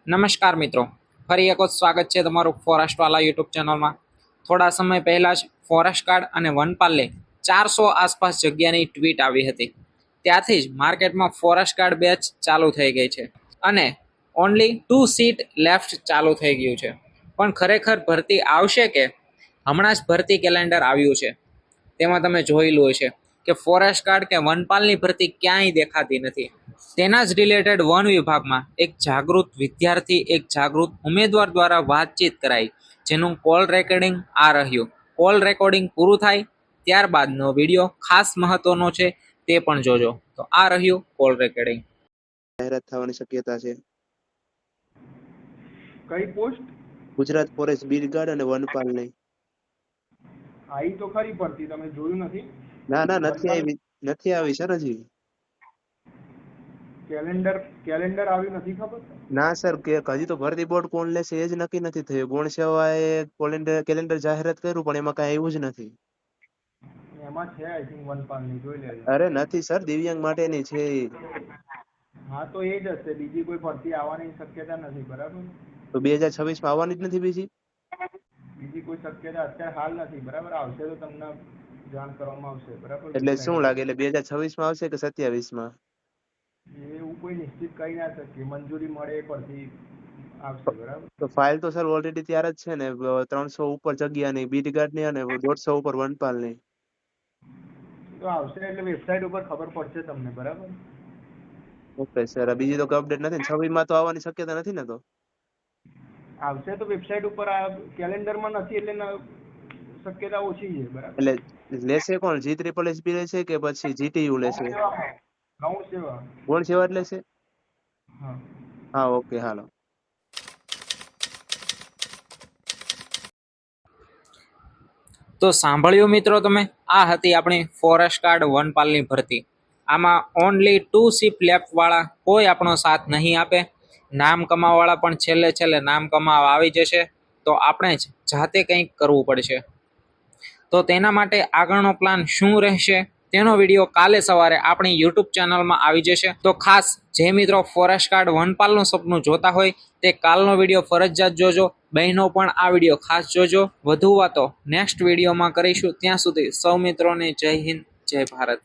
નમસ્કાર મિત્રો, ફરી એક વખત સ્વાગત છે તમારું ફોરેસ્ટવાલા યુટ્યુબ ચેનલમાં। થોડા સમય પહેલાં જ ફોરેસ્ટ ગાર્ડ અને વનપાલને 400 આસપાસ જગ્યાની ટ્વીટ આવી હતી। ત્યાંથી જ માર્કેટમાં ફોરેસ્ટ ગાર્ડ બેચ ચાલુ થઈ ગઈ છે અને ઓનલી 2 સીટ લેફ્ટ ચાલુ થઈ ગયું છે। પણ ખરેખર ભરતી આવશે કે? હમણાં જ ભરતી કેલેન્ડર આવ્યું છે, તેમાં તમે જોયેલું હશે કે ફોરેસ્ટ ગાર્ડ કે વનપાલની ભરતી ક્યાંય દેખાતી નથી। તેના જ રિલેટેડ વન વિભાગમાં એક જાગૃત વિદ્યાર્થી, એક જાગૃત ઉમેદવાર દ્વારા વાતચીત કરાઈ, જેનું કોલ રેકોર્ડિંગ આ રહ્યું। કોલ રેકોર્ડિંગ પૂરું થાય ત્યારબાદનો વિડીયો ખાસ મહત્વનો છે, તે પણ જોજો। તો આ રહ્યું કોલ રેકોર્ડિંગ। જાહેરાત થવાની શક્યતા છે। કઈ post? Gujarat forest bit guard અને વનપાલની। આવી તો ખરી પડતી, તમે જોયું નથી? ના નથી આવી સર હજી। કેલેન્ડર આવ્યું નથી ખબર? ના સર, કે હજી તો ભરતી બોર્ડ કોણ લેશે એ જ નક્કી નથી થયું। ગુણ સેવાએ કેલેન્ડર જાહેરાત કર્યું પણ એમાં કઈ આવ્યું જ નથી। એમાં છે આઈ થિંક વનપાલની, જોઈ લેજો। અરે નથી સર, દિવ્યાંગ માટેની છે। હા તો એ જ હશે, બીજી કોઈ ભરતી આવવાની શક્યતા નથી, બરાબર? તો 2026 માં આવવાની જ નથી બીજી? બીજી કોઈ શક્યતા અત્યારે હાલ નથી, બરાબર? આવશે તો તમને જાણ કરવામાં આવશે, બરાબર? એટલે શું લાગે, એટલે 2026 માં આવશે કે 27 માં? એવું કોઈ નિશ્ચિત કહી ના શકીએ, મંજૂરી મળે એ પરથી આવશે, બરાબર? તો ફાઇલ તો સર ઓલરેડી તૈયાર જ છે ને, 300 ઉપર જગ્યાની બીટ ગાર્ડની અને 150 ઉપર વનપાલની। તો આવશે એટલે વેબસાઇટ ઉપર ખબર પડશે તમને, બરાબર? ઓકે સર, બીજી તો કઈ અપડેટ નથી ને? 26 માં તો આવવાની શક્યતા નથી ને? તો આવશે તો વેબસાઇટ ઉપર, આ કેલેન્ડરમાં નથી એટલે શક્યતા ઓછી છે, બરાબર? એટલે લેશે કોણ? GSSB લેશે કે પછી GTU લેશે? ગૌણ સેવા। કોણ સેવા જ લેશે? હા હા ઓકે, હાલો। તો સાંભળ્યું મિત્રો તમે, આ હતી આપણી ફોરેસ્ટ ગાર્ડ વનપાલની ભરતી। આમાં ઓનલી 2 સીટ લેફ્ટ વાળા કોઈ આપણો સાથ નહીં આપે। નામ કમાવાવાળા પણ છેલ્લે નામ કમાવા આવી જશે, તો આપણે જ જાતે કંઈક કરવું પડશે। તો તેના માટે આગળનો પ્લાન શું રહેશે તેનો વિડીયો કાલે સવારે આપણી યુટ્યુબ ચેનલમાં આવી જશે। તો ખાસ જે મિત્રો ફોરેસ્ટ ગાર્ડ વનપાલનું સપનું જોતા હોય તે કાલનો વિડીયો ફરજિયાત જોજો। બહેનો પણ આ વિડીયો ખાસ જોજો। વધુ વાતો નેક્સ્ટ વિડીયોમાં કરીશું, ત્યાં સુધી સૌ મિત્રોને જય હિન્દ, જય ભારત।